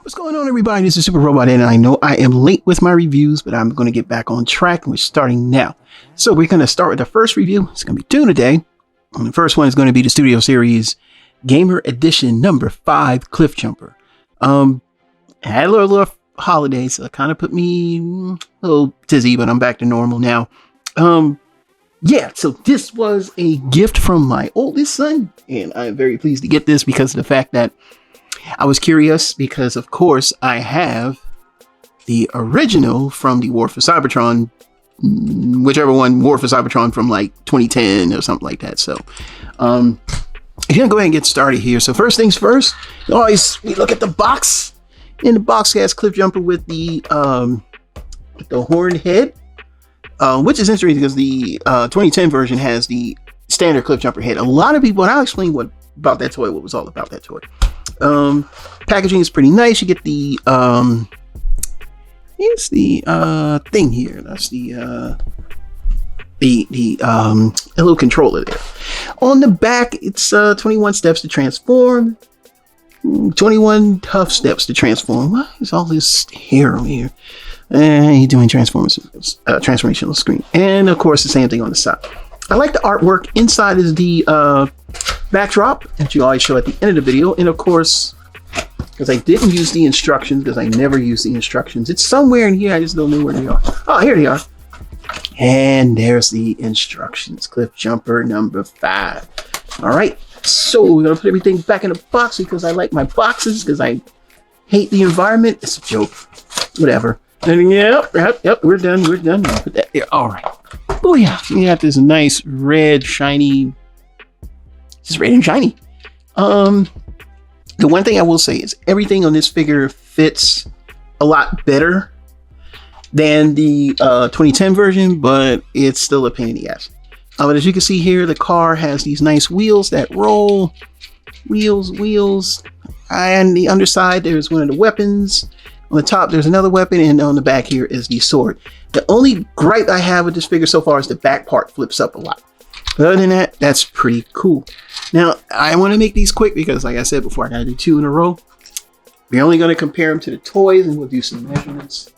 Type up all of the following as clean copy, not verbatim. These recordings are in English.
What's going on, everybody? This is Super Robot, and I know I am late with my reviews, but I'm going to get back on track, and we're starting now. So we're going to start with the first review. It's going to be two today. And the first one is going to be the Studio Series Gamer Edition number 5 Cliffjumper. I had a little holiday, so it kind of put me a little dizzy, but I'm back to normal now. Yeah, so this was a gift from my oldest son, and I'm very pleased to get this because of the fact that I was curious because, of course, I have the original from the War for Cybertron, whichever one, War for Cybertron from like 2010 or something like that. So, I'm gonna go ahead and get started here. So first things first, we look at the box. In the box has Cliffjumper with the horned head, which is interesting because the 2010 version has the standard Cliffjumper head. A lot of people, and I'll explain what was all about that toy. Packaging is pretty nice. You get the here's the thing here. That's the little controller there. On the back, it's 21 steps to transform. 21 tough steps to transform. Why is all this hair on here? You're doing transformational screen. And of course, the same thing on the side. I like the artwork. Inside is the backdrop that you always show at the end of the video. And of course, because I didn't use the instructions, because I never use the instructions. It's somewhere in here. I just don't know where they are. Oh, here they are. And there's the instructions. Cliffjumper number 5. All right. So we're going to put everything back in the box because I like my boxes, because I hate the environment. It's a joke. Whatever. And yep, we're done. Put that there. All right. Oh yeah, you got this nice red shiny. It's red and shiny. The one thing I will say is everything on this figure fits a lot better than the 2010 version, but it's still a pain in the ass. But as you can see here, the car has these nice wheels that roll. Wheels. And the underside, there's one of the weapons. On the top, there's another weapon, and on the back here is the sword. The only gripe I have with this figure so far is the back part flips up a lot. But other than that, that's pretty cool. Now, I want to make these quick because, like I said before, I got to do 2 in a row. We're only going to compare them to the toys, and we'll do some measurements.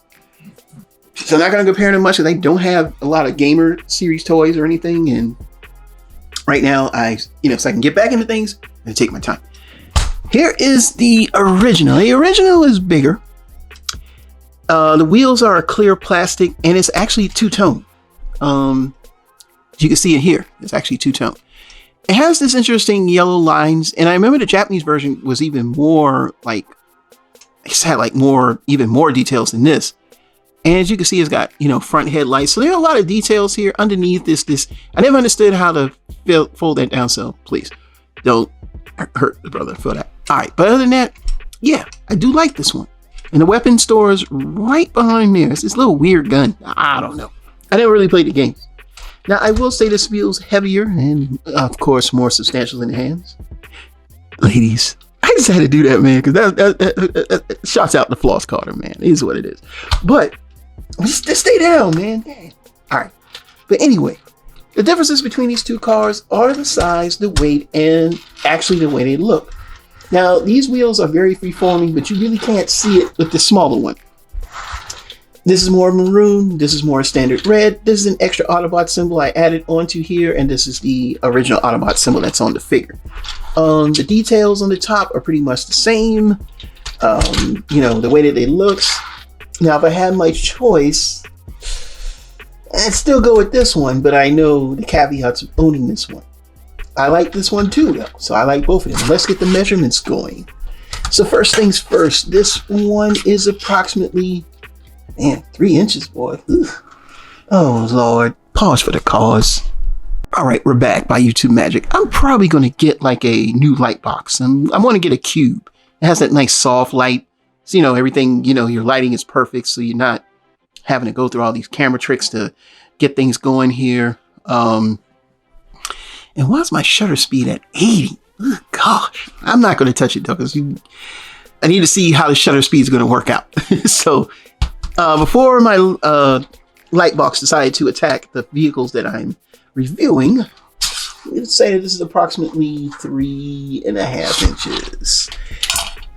So I'm not going to compare them much because I don't have a lot of gamer series toys or anything. And right now, so I can get back into things, I'm going to take my time. Here is the original. The original is bigger. The wheels are a clear plastic, and it's actually two-tone. You can see it here. It's actually two-tone. It has this interesting yellow lines, and I remember the Japanese version was even more like, it's had like even more details than this. And as you can see, it's got, front headlights. So there are a lot of details here underneath this. I never understood how to fold that down, so please don't hurt the brother for that. All right, but other than that, yeah, I do like this one. And the weapon store is right behind there. It's this little weird gun. I don't know. I never really played the games. Now, I will say this feels heavier and, of course, more substantial in the hands. Ladies, I just had to do that, man, because that shouts out the Floss Carter, man. It is what it is. But just stay down, man. All right. But anyway, the differences between these two cars are the size, the weight, and actually the way they look. Now, these wheels are very free-forming, but you really can't see it with the smaller one. This is more maroon. This is more standard red. This is an extra Autobot symbol I added onto here, and this is the original Autobot symbol that's on the figure. The details on the top are pretty much the same. The way that they look. Now, if I had my choice, I'd still go with this one, but I know the caveats of owning this one. I like this one too, though. So I like both of them. Let's get the measurements going. So first things first, this one is approximately, 3 inches, boy. Ugh. Oh, Lord. Pause for the cause. All right, we're back by YouTube Magic. I'm probably going to get like a new light box. I want to get a cube. It has that nice soft light. So, everything, your lighting is perfect. So you're not having to go through all these camera tricks to get things going here. And why is my shutter speed at 80? Ugh, gosh, I'm not going to touch it though, because I need to see how the shutter speed is going to work out. So before my light box decided to attack the vehicles that I'm reviewing, let's say that this is approximately 3.5 inches.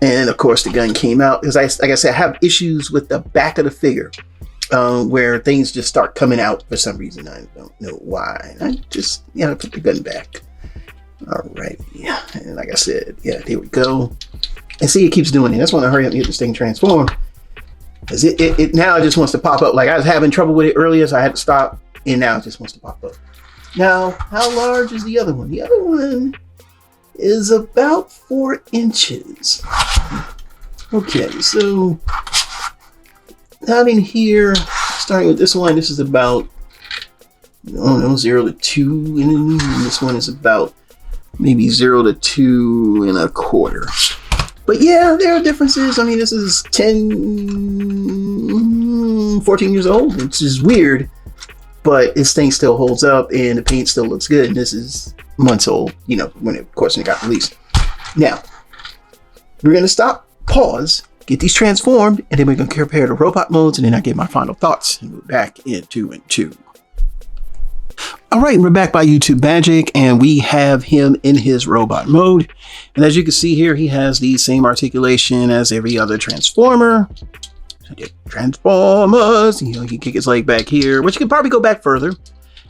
And of course the gun came out because like I said, I have issues with the back of the figure where things just start coming out for some reason. I don't know why. And I just, put the gun back. All right. Yeah. And like I said, yeah, there we go. And see, it keeps doing it. That's when I hurry up and get this thing transformed. Because it now just wants to pop up. Like I was having trouble with it earlier, so I had to stop. And now it just wants to pop up. Now, how large is the other one? The other one is about 4 inches. Okay, so out in here, starting with this one, this is about, 0 to 2. And this one is about maybe 0 to 2 1/4. But yeah, there are differences. I mean, this is 14 years old, which is weird, but this thing still holds up and the paint still looks good. And this is months old, when it got released. Now, we're going to stop, pause, get these transformed, and then we're going to compare the robot modes, and then I get my final thoughts, and we're back in 2 and 2. All right, we're back by YouTube Magic, and we have him in his robot mode. And as you can see here, he has the same articulation as every other Transformer. Transformers, he can kick his leg back here, which you can probably go back further.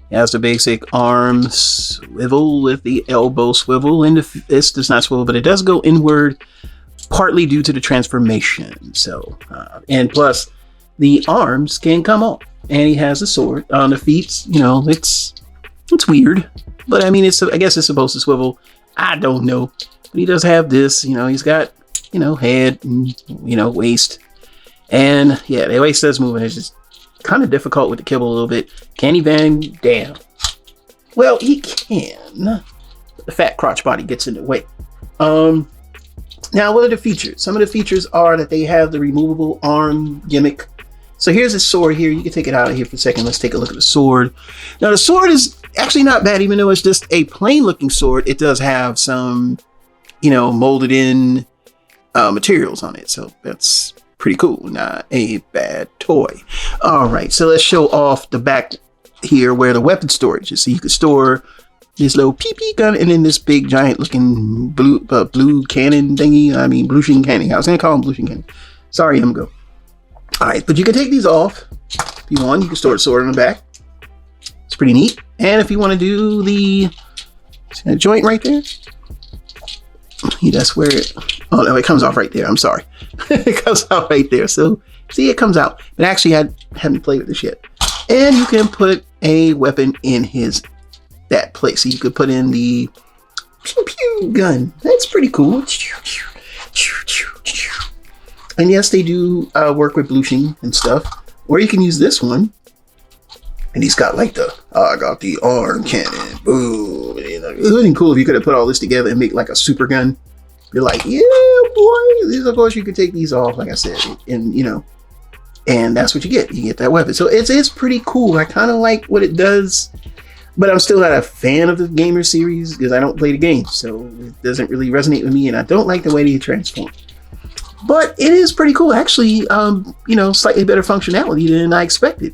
He has the basic arm swivel with the elbow swivel, and the fist does not swivel, but it does go inward, partly due to the transformation. So, and plus, the arms can come off, and he has a sword on the feet. It's weird, but I mean, I guess it's supposed to swivel. I don't know, but he does have this. He's got head and waist, and yeah, the waist does move, and it's just kind of difficult with the kibble a little bit. Can he bend down? Well, he can, but the fat crotch body gets in the way. Now, what are the features? Some of the features are that they have the removable arm gimmick. So here's a sword here. You can take it out of here for a second. Let's take a look at the sword. Now, the sword is actually not bad, even though it's just a plain looking sword. It does have some, molded in materials on it. So that's pretty cool. Not a bad toy. All right. So let's show off the back here where the weapon storage is. So you can store this little PP gun and then this big giant looking blue cannon thingy. I mean, blue sheen cannon. I was going to call him blue sheen cannon. Sorry, go. All right, but you can take these off if you want. You can store the sword on the back. It's pretty neat. And if you want to do the joint right there, that's where it. Oh no, it comes off right there. I'm sorry, it comes out right there. So see, it comes out. But actually, I haven't played with this yet. And you can put a weapon in that place. So you could put in the pew pew gun. That's pretty cool. And yes, they do work with blueshing and stuff. Or you can use this one. And he's got like I got the arm cannon. Boom. It would have been cool if you could have put all this together and make like a super gun. You're like, yeah, boy. Of course, you could take these off, like I said. And, and that's what you get. You get that weapon. So it's pretty cool. I kind of like what it does. But I'm still not a fan of the Gamer series because I don't play the game. So it doesn't really resonate with me. And I don't like the way they transform. But it is pretty cool, actually. Slightly better functionality than I expected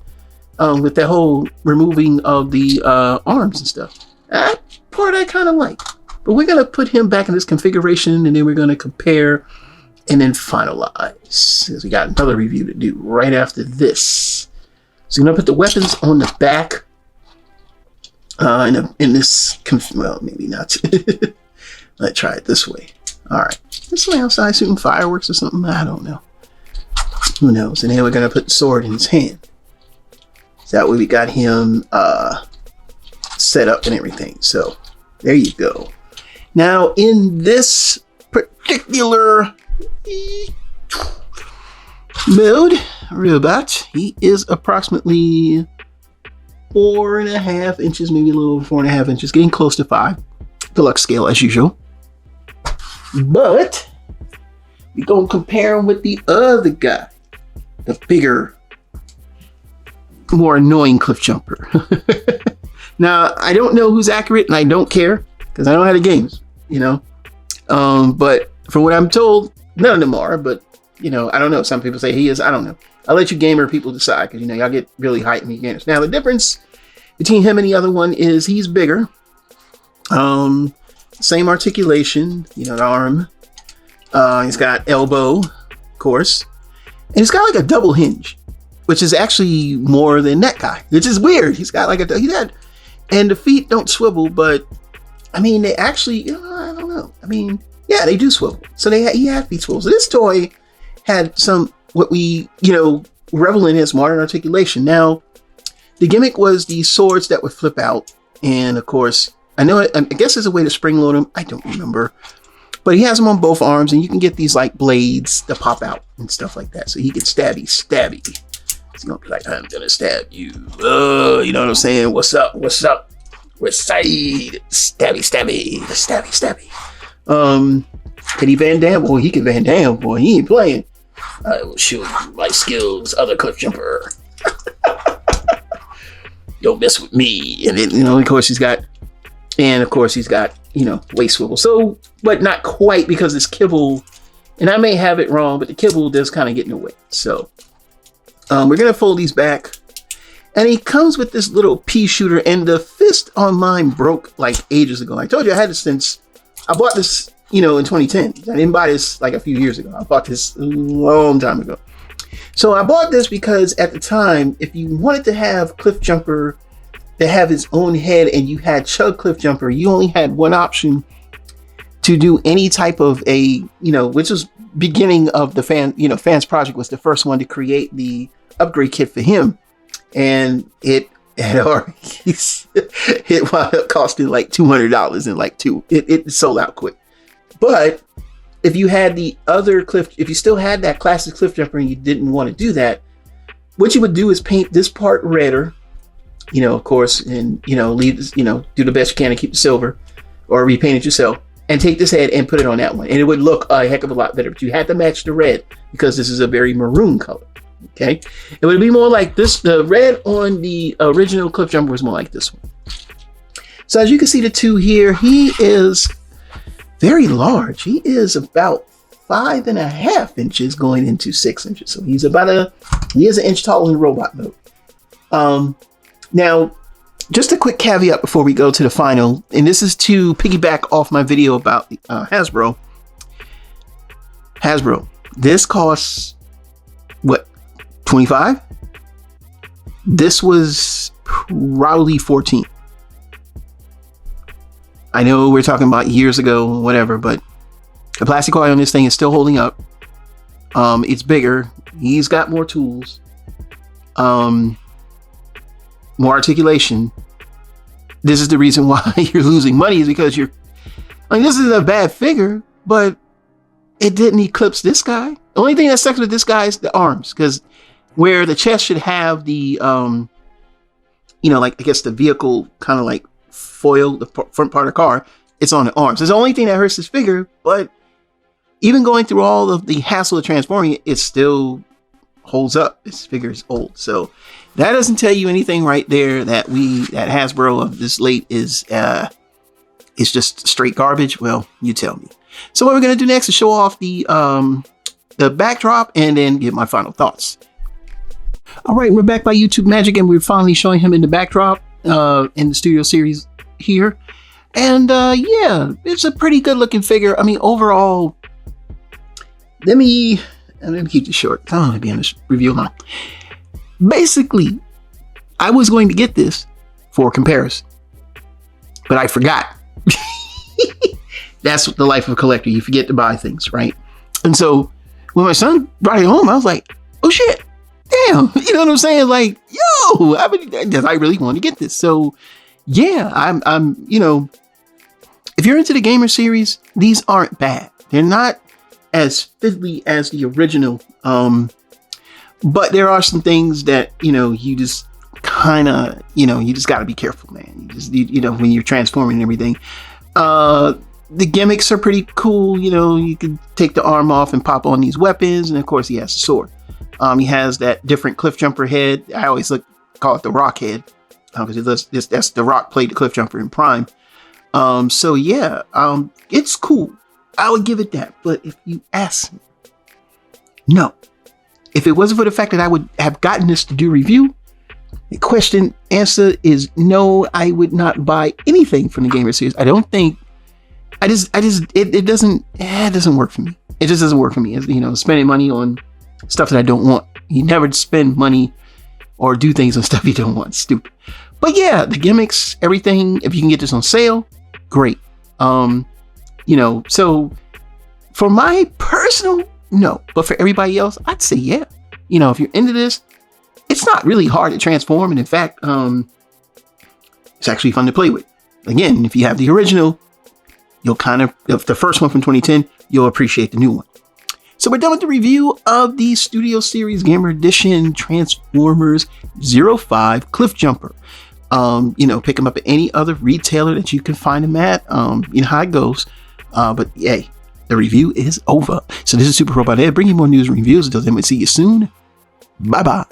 with the whole removing of the arms and stuff. That part I kind of like. But we're going to put him back in this configuration, and then we're going to compare and then finalize. Because we got another review to do right after this. So I'm going to put the weapons on the back. In this, well, maybe not. Let's try it this way. All right. This way outside shooting fireworks or something. I don't know. Who knows? And then we're going to put the sword in his hand. So that way we got him set up and everything. So there you go. Now in this particular mode, robot, he is approximately 4.5 inches, maybe a little over 4.5 inches, getting close to 5. Deluxe scale as usual. But we're going to compare him with the other guy, the bigger, more annoying Cliffjumper. Now, I don't know who's accurate, and I don't care because I don't have the games, but from what I'm told, none of them are. But I don't know. Some people say he is. I don't know. I'll let you gamer people decide because y'all get really hyped when you gamers. Now, the difference between him and the other one is he's bigger. Same articulation, the arm. He's got elbow, of course. And he's got like a double hinge, which is actually more than that guy, which is weird. He's got like and the feet don't swivel, but I mean, they actually, I don't know. I mean, yeah, they do swivel. So he had feet swivel. So this toy had some, what we, revel in as modern articulation. Now, the gimmick was the swords that would flip out. And of course, I guess there's a way to spring load them. I don't remember. But he has them on both arms, and you can get these like blades that pop out and stuff like that. So he can stabby. He's gonna be like, I'm gonna stab you. You know what I'm saying? What's up? West side. Stabby. Can he Van Damme? Boy, he can Van Damme. Boy, he ain't playing. I will show you my skills, other Cliffjumper. Don't mess with me. And then, of course he's got waist swivel. So, but not quite, because this kibble, and I may have it wrong, but the kibble does kind of get in the way. So, we're going to fold these back. And he comes with this little pea shooter, and the fist on mine broke like ages ago. I told you I had this since, I bought this, in 2010. I didn't buy this like a few years ago. I bought this a long time ago. So I bought this because at the time, if you wanted to have Cliffjumper to have his own head and you had Chug Cliffjumper, you only had one option to do any type of which was beginning of the Fans Project, was the first one to create the upgrade kit for him. And it wound up costing like $200 and it sold out quick. But if you had if you still had that classic Cliffjumper and you didn't want to do that, what you would do is paint this part redder, of course, and, leave, do the best you can to keep the silver, or repaint it yourself, and take this head and put it on that one. And it would look a heck of a lot better, but you had to match the red because this is a very maroon color. Okay. It would be more like this. The red on the original Cliffjumper was more like this one. So as you can see, the two here, he is very large. He is about 5.5 inches going into 6 inches. So he is an inch taller in robot mode. Now, just a quick caveat before we go to the final, and this is to piggyback off my video about Hasbro. This costs what, 25? This was probably 14. I know we're talking about years ago, whatever, but the plastic coil on this thing is still holding up. It's bigger. He's got more tools. More articulation. This is the reason why you're losing money, is because this is a bad figure, but it didn't eclipse this guy. The only thing that sucks with this guy is the arms, because where the chest should have the, I guess the vehicle kind of like foil, the front part of the car, it's on the arms. It's the only thing that hurts this figure, but even going through all of the hassle of transforming it still holds up. This figure is old. So that doesn't tell you anything right there, that Hasbro of this late is just straight garbage. Well, you tell me. So what we're going to do next is show off the backdrop and then give my final thoughts. All right, we're back by YouTube Magic, and we're finally showing him in the backdrop in the Studio Series here. And yeah, it's a pretty good looking figure. I mean, overall, let me keep this short. I don't want to be in this review long. Basically, I was going to get this for comparison, but I forgot. That's the life of a collector. You forget to buy things, right? And so when my son brought it home, I was like, oh shit, damn. You know what I'm saying? Like, yo, I really want to get this. So yeah, I'm if you're into the Gamer series, these aren't bad. They're not as fiddly as the original. But there are some things that, you just kind of, you just got to be careful, man. When you're transforming and everything. The gimmicks are pretty cool. You can take the arm off and pop on these weapons. And of course, he has a sword. He has that different Cliffjumper head. I always call it the rock head. Because that's the rock played the Cliffjumper in Prime. So yeah, it's cool. I would give it that. But if you ask me, no. If it wasn't for the fact that I would have gotten this to do review, the answer is no, I would not buy anything from the Gamer series. I don't think it doesn't work for me. It just doesn't work for me. You know, spending money on stuff that I don't want. You never spend money or do things on stuff you don't want. Stupid. But yeah, the gimmicks, everything. If you can get this on sale, great. You know, so for my personal, no. But for everybody else, I'd say yeah. You know, if you're into this, it's not really hard to transform, and in fact, it's actually fun to play with. Again, if you have the original, you'll if the first one from 2010, you'll appreciate the new one. So we're done with the review of the Studio Series Gamer Edition Transformers 05 Cliffjumper. You know, pick them up at any other retailer that you can find them at. You know how it goes. But yay, the review is over. So this is Super Robot Ed, bringing you more news and reviews. Until then, we'll see you soon. Bye-bye.